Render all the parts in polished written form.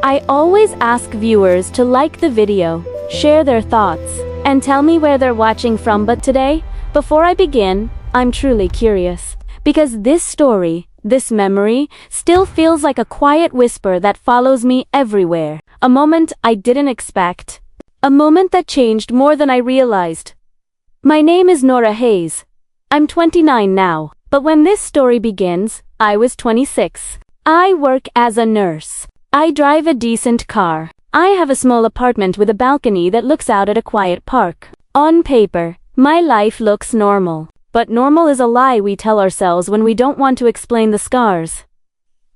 I always ask viewers to like the video, share their thoughts, and tell me where they're watching from, but today, before I begin, I'm truly curious. Because this story, this memory, still feels like a quiet whisper that follows me everywhere. A moment I didn't expect. A moment that changed more than I realized. My name is Nora Hayes. I'm 29 now, but when this story begins, I was 26. I work as a nurse. I drive a decent car. I have a small apartment with a balcony that looks out at a quiet park. On paper, my life looks normal. But normal is a lie we tell ourselves when we don't want to explain the scars.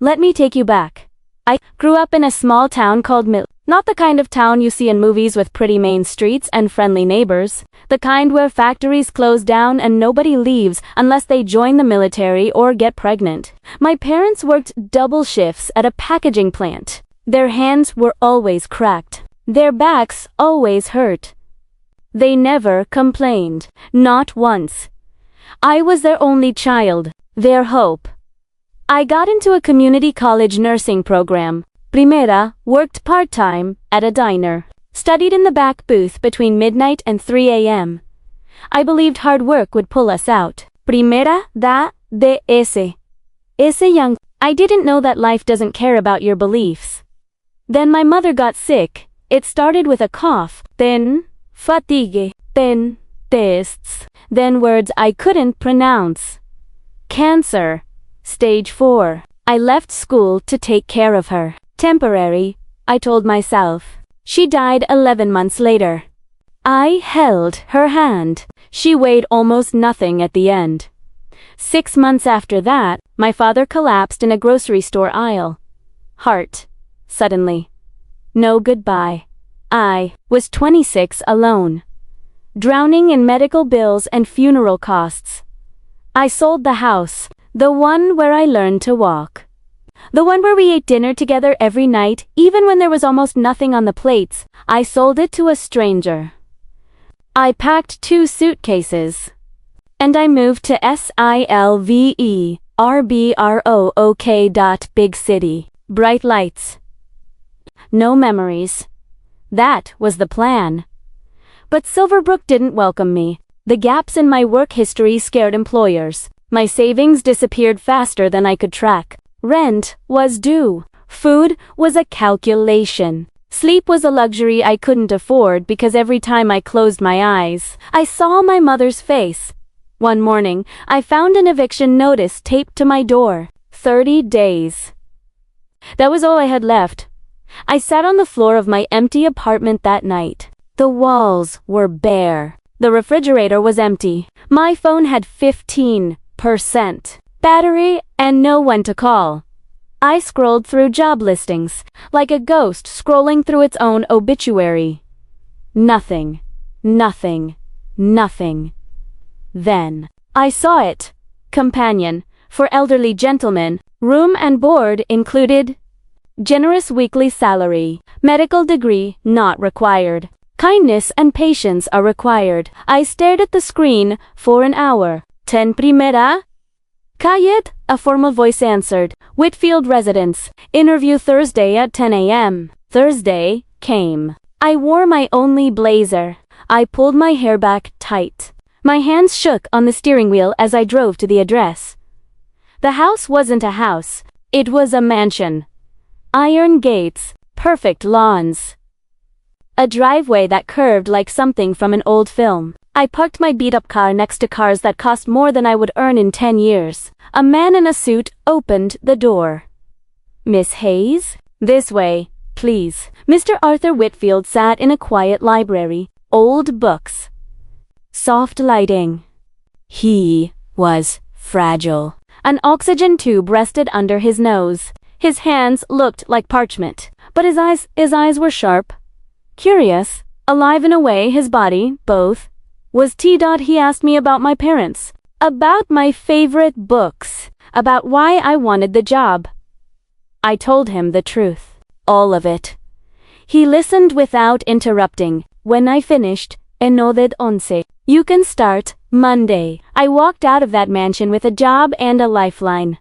Let me take you back. I grew up in a small town called Not the kind of town you see in movies with pretty main streets and friendly neighbors. The kind where factories close down and nobody leaves unless they join the military or get pregnant. My parents worked double shifts at a packaging plant. Their hands were always cracked. Their backs always hurt. They never complained. Not once. I was their only child, their hope. I got into a community college nursing program. Primera, worked part-time, at a diner. Studied in the back booth between midnight and 3 a.m. I believed hard work would pull us out. Primera, de ese young. I didn't know that life doesn't care about your beliefs. Then my mother got sick. It started with a cough, then fatigue, then tests, then words I couldn't pronounce. Cancer. Stage 4. I left school to take care of her. Temporary, I told myself. She died 11 months later. I held her hand. She weighed almost nothing at the end. 6 months after that, my father collapsed in a grocery store aisle. Heart. Suddenly. No goodbye. I was 26 alone. Drowning in medical bills and funeral costs. I sold the house. The one where I learned to walk. The one where we ate dinner together every night, even when there was almost nothing on the plates. I sold it to a stranger. I packed 2 suitcases. And I moved to Silverbrok. Big city. Bright lights. No memories. That was the plan. But Silverbrook didn't welcome me. The gaps in my work history scared employers. My savings disappeared faster than I could track. Rent was due. Food was a calculation. Sleep was a luxury I couldn't afford because every time I closed my eyes, I saw my mother's face. One morning, I found an eviction notice taped to my door. 30 days. That was all I had left. I sat on the floor of my empty apartment that night. The walls were bare. The refrigerator was empty. My phone had 15% battery and no one to call. I scrolled through job listings, like a ghost scrolling through its own obituary. Nothing. Nothing. Nothing. Then, I saw it. Companion, for elderly gentlemen, room and board included. Generous weekly salary, medical degree not required. Kindness and patience are required. I stared at the screen for an hour. 10 primera? Kayed, a formal voice answered. Whitfield residence. Interview Thursday at 10 a.m. Thursday came. I wore my only blazer. I pulled my hair back tight. My hands shook on the steering wheel as I drove to the address. The house wasn't a house. It was a mansion. Iron gates, perfect lawns. A driveway that curved like something from an old film. I parked my beat-up car next to cars that cost more than I would earn in 10 years. A man in a suit opened the door. Miss Hayes? This way, please. Mr. Arthur Whitfield sat in a quiet library. Old books. Soft lighting. He was fragile. An oxygen tube rested under his nose. His hands looked like parchment, but his eyes were sharp. Curious, alive in a way, his body, both. Was he asked me about my parents, about my favorite books, about why I wanted the job. I told him the truth, all of it. He listened without interrupting. When I finished, enoded once. You can start Monday. I walked out of that mansion with a job and a lifeline.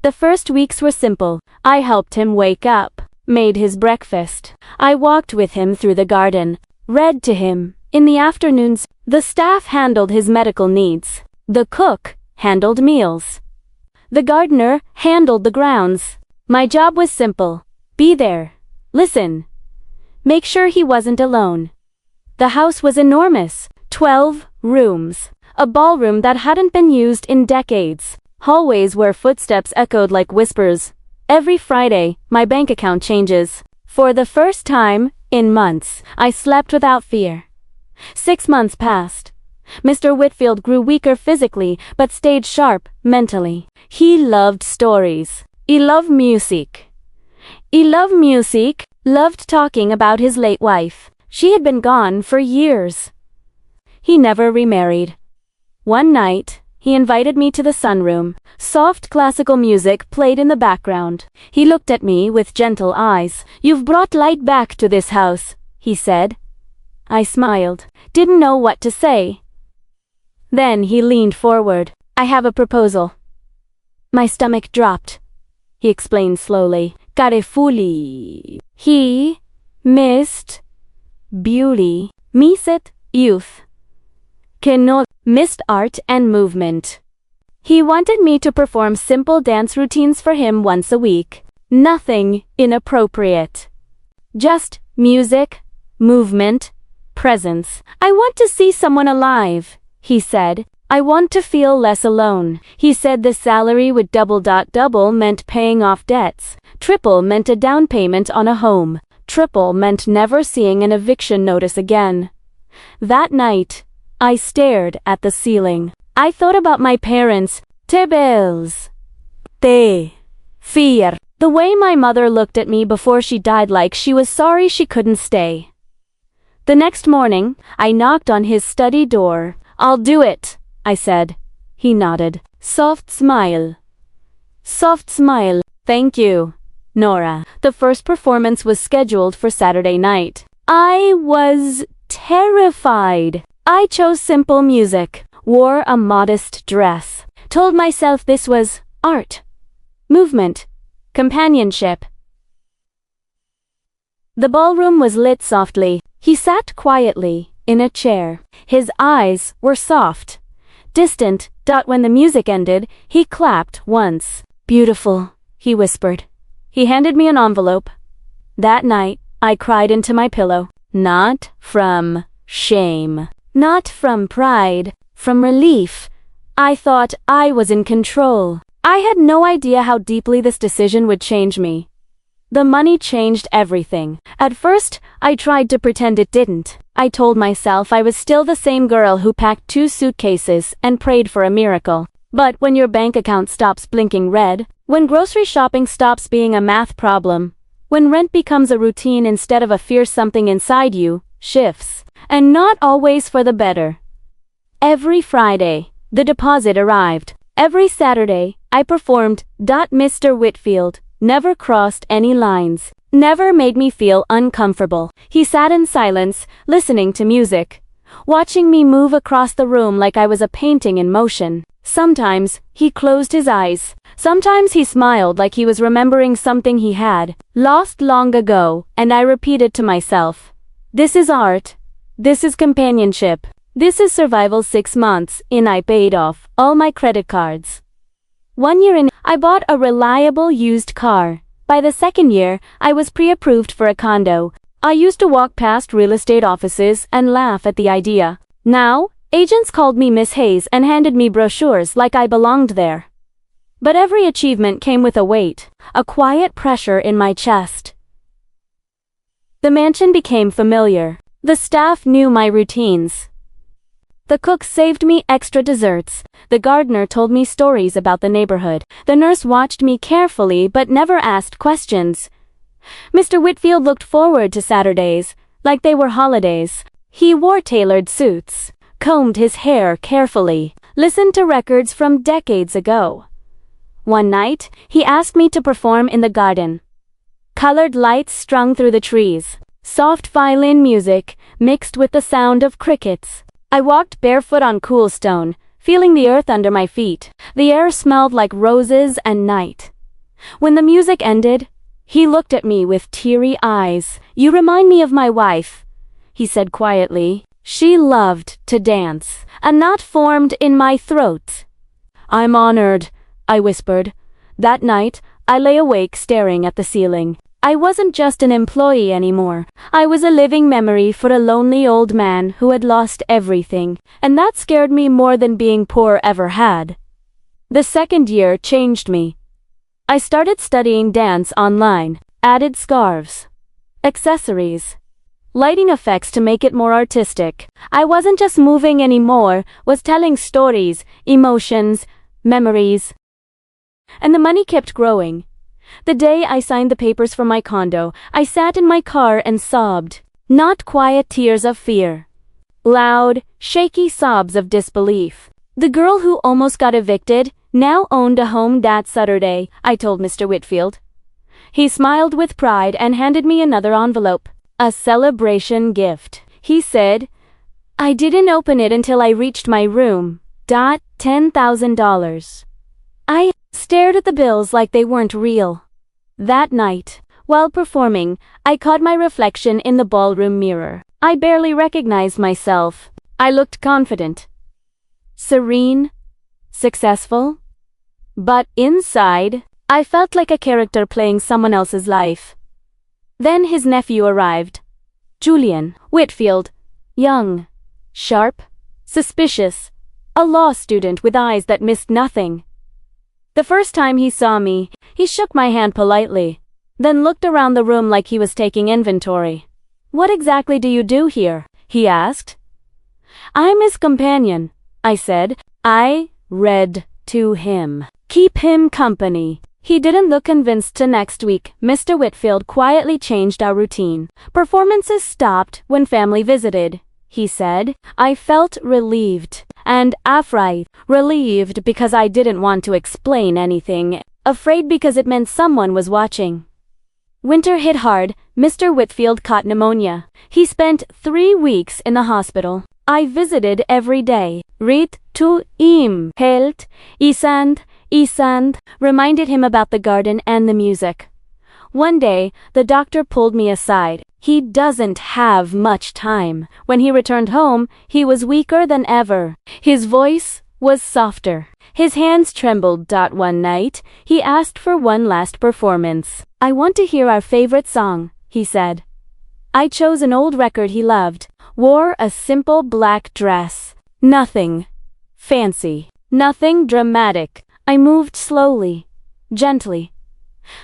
The first weeks were simple. I helped him wake up, made his breakfast. I walked with him through the garden, read to him. In the afternoons, the staff handled his medical needs. The cook handled meals. The gardener handled the grounds. My job was simple. Be there. Listen. Make sure he wasn't alone. The house was enormous. 12 rooms. A ballroom that hadn't been used in decades. Hallways where footsteps echoed like whispers. Every Friday, my bank account changes. For the first time in months, I slept without fear. 6 months passed. Mr. Whitfield grew weaker physically, but stayed sharp mentally. He loved stories. He loved music. Loved talking about his late wife. She had been gone for years. He never remarried. One night, he invited me to the sunroom. Soft classical music played in the background. He looked at me with gentle eyes. "You've brought light back to this house," he said. I smiled. Didn't know what to say. Then he leaned forward. "I have a proposal." My stomach dropped. He explained slowly. Carefully. He missed beauty. Missed youth. Cannot missed art and movement. He wanted me to perform simple dance routines for him once a week. Nothing inappropriate. Just music, movement, presence. "I want to see someone alive," he said. "I want to feel less alone." He said the salary would double meant paying off debts. Triple meant a down payment on a home. Triple meant never seeing an eviction notice again. That night, I stared at the ceiling. I thought about my parents. Te bills. Te. Fear. The way my mother looked at me before she died, like she was sorry she couldn't stay. The next morning, I knocked on his study door. "I'll do it," I said. He nodded. Soft smile. "Thank you, Nora." The first performance was scheduled for Saturday night. I was terrified. I chose simple music, wore a modest dress, told myself this was art, movement, companionship. The ballroom was lit softly. He sat quietly in a chair. His eyes were soft, distant. When the music ended, he clapped once. "Beautiful," he whispered. He handed me an envelope. That night, I cried into my pillow. Not from shame. Not from pride. From relief. I thought I was in control. I had no idea how deeply this decision would change me. The money changed everything. At first, I tried to pretend it didn't. I told myself I was still the same girl who packed 2 suitcases and prayed for a miracle. But when your bank account stops blinking red, when grocery shopping stops being a math problem, when rent becomes a routine instead of a fear, something inside you shifts. And not always for the better. Every Friday, the deposit arrived. Every Saturday, I performed. Mr. Whitfield never crossed any lines, never made me feel uncomfortable. He sat in silence, listening to music, watching me move across the room like I was a painting in motion. Sometimes, he closed his eyes. Sometimes he smiled like he was remembering something he had lost long ago, and I repeated to myself, "This is art. This is companionship. This is survival." 6 months in, I paid off all my credit cards. 1 year in, I bought a reliable used car. By the 2nd year, I was pre-approved for a condo. I used to walk past real estate offices and laugh at the idea. Now, agents called me Miss Hayes and handed me brochures like I belonged there. But every achievement came with a weight, a quiet pressure in my chest. The mansion became familiar. The staff knew my routines. The cook saved me extra desserts. The gardener told me stories about the neighborhood. The nurse watched me carefully but never asked questions. Mr. Whitfield looked forward to Saturdays, like they were holidays. He wore tailored suits, combed his hair carefully, listened to records from decades ago. One night, he asked me to perform in the garden. Colored lights strung through the trees, soft violin music mixed with the sound of crickets. I walked barefoot on cool stone, feeling the earth under my feet. The air smelled like roses and night. When the music ended, He looked at me with teary eyes. "You remind me of my wife," he said quietly. "She loved to dance. A knot formed in my throat." "I'm honored," I whispered. That night, I lay awake staring at the ceiling. I wasn't just an employee anymore. I was a living memory for a lonely old man who had lost everything, and that scared me more than being poor ever had. The second year changed me. I started studying dance online, added scarves, accessories, lighting effects to make it more artistic. I wasn't just moving anymore, was telling stories, emotions, memories. And the money kept growing. The day I signed the papers for my condo, I sat in my car and sobbed. Not quiet tears of fear. Loud, shaky sobs of disbelief. The girl who almost got evicted now owned a home that Saturday, I told Mr. Whitfield. He smiled with pride and handed me another envelope. A celebration gift. He said, "I didn't open it until I reached my room. $10,000. I stared at the bills like they weren't real. That night, while performing, I caught my reflection in the ballroom mirror. I barely recognized myself. I looked confident, serene, successful. But inside, I felt like a character playing someone else's life. Then his nephew arrived. Julian Whitfield. Young, sharp, suspicious. A law student with eyes that missed nothing. The first time he saw me, he shook my hand politely, then looked around the room like he was taking inventory. "What exactly do you do here?" he asked. "I'm his companion," I said. I read to him. Keep him company. He didn't look convinced till next week. Mr. Whitfield quietly changed our routine. Performances stopped when family visited, he said. I felt relieved. And afraid. Relieved because I didn't want to explain anything. Afraid because it meant someone was watching. Winter hit hard. Mr. Whitfield caught pneumonia. He spent 3 weeks in the hospital. I visited every day. Read to him. Held, isand, reminded him about the garden and the music. One day, the doctor pulled me aside. He doesn't have much time. When he returned home, he was weaker than ever. His voice was softer. His hands trembled. One night, he asked for one last performance. "I want to hear our favorite song," he said. I chose an old record he loved. Wore a simple black dress. Nothing fancy. Nothing dramatic. I moved slowly, gently,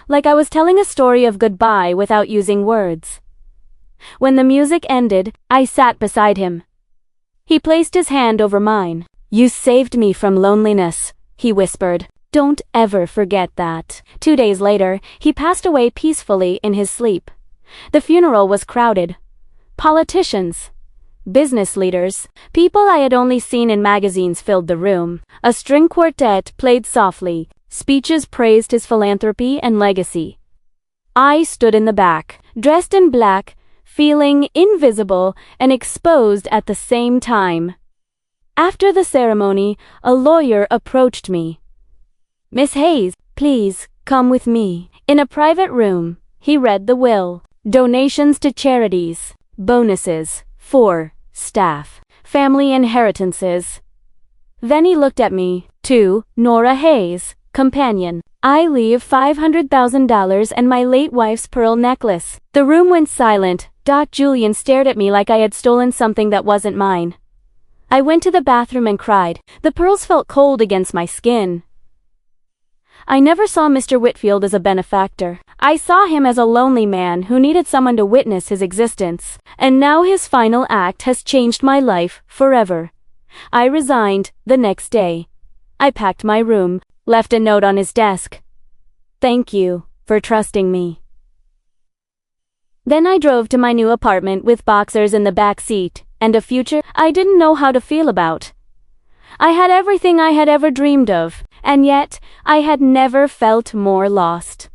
like I was telling a story of goodbye without using words. When the music ended, I sat beside him. He placed his hand over mine. "You saved me from loneliness," he whispered. "Don't ever forget that." 2 days later, he passed away peacefully in his sleep. The funeral was crowded. Politicians, business leaders, people I had only seen in magazines filled the room. A string quartet played softly. Speeches praised his philanthropy and legacy. I stood in the back, dressed in black, feeling invisible and exposed at the same time. After the ceremony, a lawyer approached me. "Miss Hayes, please, come with me." In a private room, he read the will. Donations to charities, bonuses for staff, family inheritances. Then he looked at me. "To Nora Hayes, companion. I leave $500,000 and my late wife's pearl necklace." The room went silent. Julian stared at me like I had stolen something that wasn't mine. I went to the bathroom and cried. The pearls felt cold against my skin. I never saw Mr. Whitfield as a benefactor. I saw him as a lonely man who needed someone to witness his existence. And now his final act has changed my life forever. I resigned the next day. I packed my room, left a note on his desk. "Thank you for trusting me." Then I drove to my new apartment with boxers in the back seat, and a future I didn't know how to feel about. I had everything I had ever dreamed of, and yet I had never felt more lost.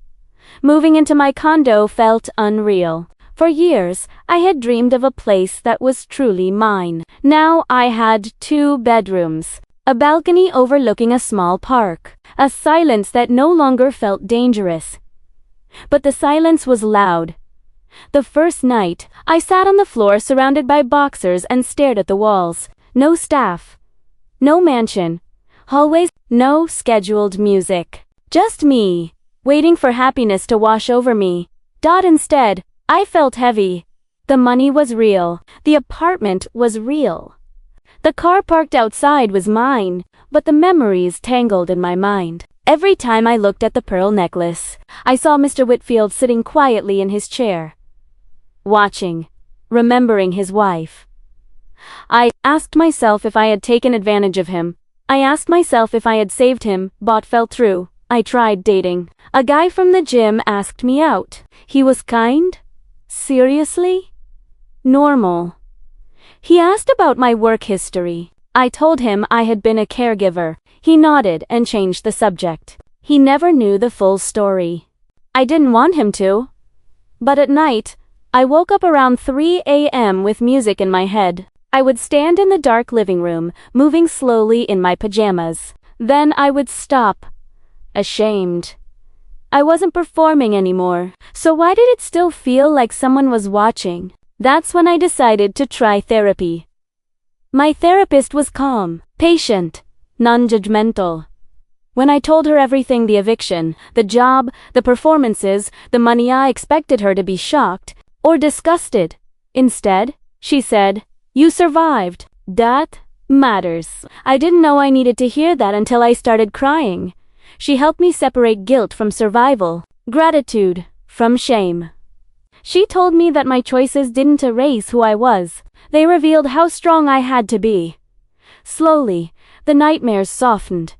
Moving into my condo felt unreal. For years, I had dreamed of a place that was truly mine. Now I had 2 bedrooms, a balcony overlooking a small park, a silence that no longer felt dangerous. but the silence was loud. The first night, I sat on the floor surrounded by boxers and stared at the walls. No staff. No mansion. Hallways. No scheduled music. Just me, waiting for happiness to wash over me. Instead, I felt heavy. The money was real. The apartment was real. The car parked outside was mine, but the memories tangled in my mind. Every time I looked at the pearl necklace, I saw Mr. Whitfield sitting quietly in his chair, watching, remembering his wife. I asked myself if I had taken advantage of him. I asked myself if I had saved him, but fell through. I tried dating. A guy from the gym asked me out. He was kind? Seriously? Normal. He asked about my work history. I told him I had been a caregiver. He nodded and changed the subject. He never knew the full story. I didn't want him to. But at night, I woke up around 3 a.m. with music in my head. I would stand in the dark living room, moving slowly in my pajamas. Then I would stop, ashamed. I wasn't performing anymore, so why did it still feel like someone was watching? That's when I decided to try therapy. My therapist was calm, patient, non-judgmental. When I told her everything, the eviction, the job, the performances, the money, I expected her to be shocked or disgusted. Instead, she said, "You survived. That matters." I didn't know I needed to hear that until I started crying. She helped me separate guilt from survival, gratitude from shame. She told me that my choices didn't erase who I was. They revealed how strong I had to be. Slowly, the nightmares softened.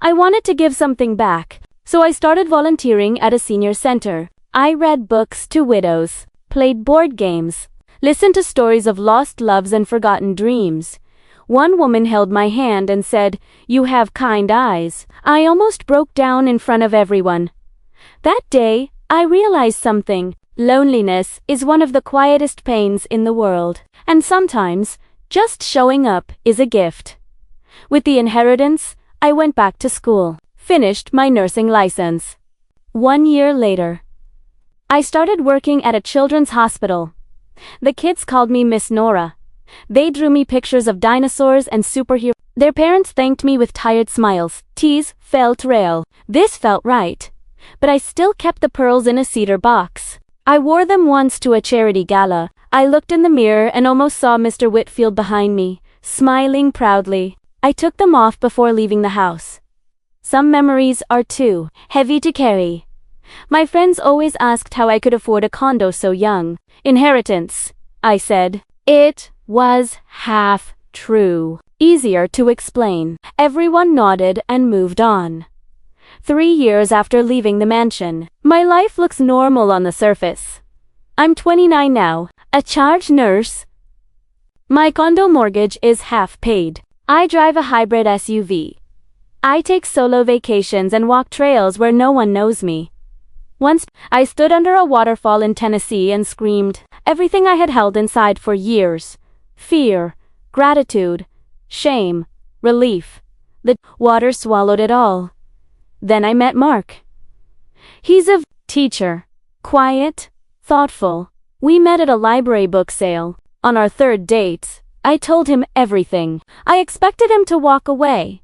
I wanted to give something back, so I started volunteering at a senior center. I read books to widows, played board games, listened to stories of lost loves and forgotten dreams. One woman held my hand and said, "You have kind eyes." I almost broke down in front of everyone. That day, I realized something. Loneliness is one of the quietest pains in the world, and sometimes, just showing up is a gift. With the inheritance, I went back to school, finished my nursing license. 1 year later, I started working at a children's hospital. The kids called me Miss Nora. They drew me pictures of dinosaurs and superheroes. Their parents thanked me with tired smiles. Teas felt real. This felt right. But I still kept the pearls in a cedar box. I wore them once to a charity gala. I looked in the mirror and almost saw Mr. Whitfield behind me, smiling proudly. I took them off before leaving the house. Some memories are too heavy to carry. My friends always asked how I could afford a condo so young. Inheritance, I said. It was half true. Easier to explain. Everyone nodded and moved on. 3 years after leaving the mansion, my life looks normal on the surface. I'm 29 now, a charge nurse. My condo mortgage is half paid. I drive a hybrid SUV. I take solo vacations and walk trails where no one knows me. Once, I stood under a waterfall in Tennessee and screamed everything I had held inside for years. Fear, gratitude, shame, relief. The water swallowed it all. Then I met Mark. He's a teacher, quiet, thoughtful. We met at a library book sale. On our third date, I told him everything. I expected him to walk away.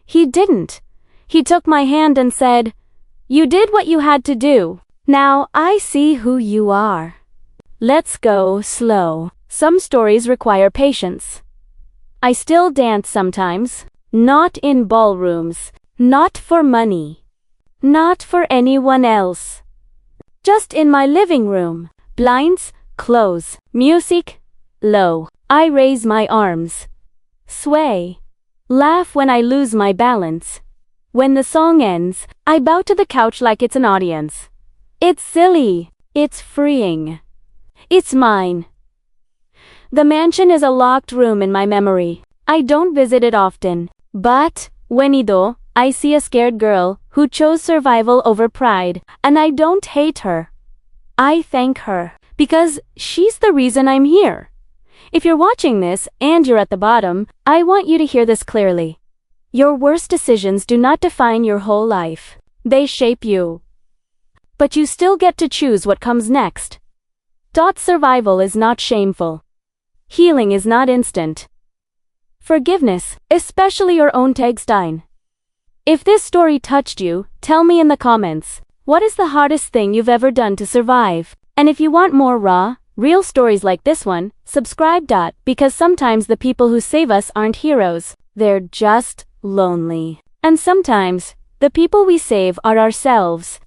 He didn't. He took my hand and said, "You did what you had to do. Now I see who you are. Let's go slow." Some stories require patience. I still dance sometimes. Not in ballrooms. Not for money. Not for anyone else. Just in my living room. Blinds, close, music, low. I raise my arms. Sway. Laugh when I lose my balance. When the song ends, I bow to the couch like it's an audience. It's silly. It's freeing. It's mine. The mansion is a locked room in my memory. I don't visit it often. But, when I see a scared girl who chose survival over pride, and I don't hate her. I thank her, because she's the reason I'm here. If you're watching this and you're at the bottom, I want you to hear this clearly. Your worst decisions do not define your whole life. They shape you. but you still get to choose what comes next. Survival is not shameful. Healing is not instant. Forgiveness, especially your own Tegstein. If this story touched you, tell me in the comments, what is the hardest thing you've ever done to survive? And if you want more raw, real stories like this one, subscribe. Because sometimes the people who save us aren't heroes, they're just lonely. And sometimes, the people we save are ourselves.